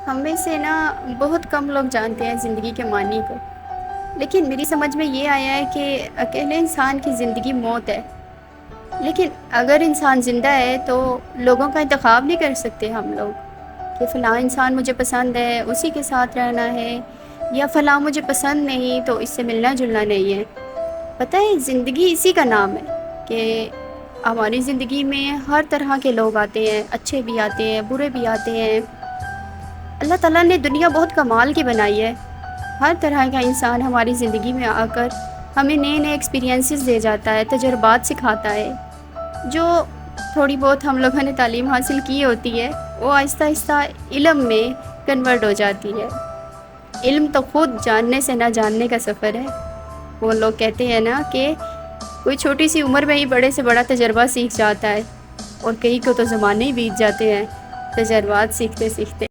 ہم میں سے نا بہت کم لوگ جانتے ہیں زندگی کے معنی کو، لیکن میری سمجھ میں یہ آیا ہے کہ اکیلے انسان کی زندگی موت ہے۔ لیکن اگر انسان زندہ ہے تو لوگوں کا انتخاب نہیں کر سکتے ہم لوگ کہ فلاں انسان مجھے پسند ہے اسی کے ساتھ رہنا ہے، یا فلاں مجھے پسند نہیں تو اس سے ملنا جلنا نہیں ہے۔ پتہ ہے زندگی اسی کا نام ہے کہ ہماری زندگی میں ہر طرح کے لوگ آتے ہیں، اچھے بھی آتے ہیں برے بھی آتے ہیں۔ اللہ تعالیٰ نے دنیا بہت کمال کی بنائی ہے، ہر طرح کا انسان ہماری زندگی میں آ کر ہمیں نئے نئے ایکسپیرینسز دے جاتا ہے، تجربات سکھاتا ہے۔ جو تھوڑی بہت ہم لوگوں نے تعلیم حاصل کی ہوتی ہے وہ آہستہ آہستہ علم میں کنورٹ ہو جاتی ہے۔ علم تو خود جاننے سے نہ جاننے کا سفر ہے۔ وہ لوگ کہتے ہیں نا کہ کوئی چھوٹی سی عمر میں ہی بڑے سے بڑا تجربہ سیکھ جاتا ہے، اور کئی کو تو زمانے ہی بیت جاتے ہیں تجربات سیکھتے سیکھتے۔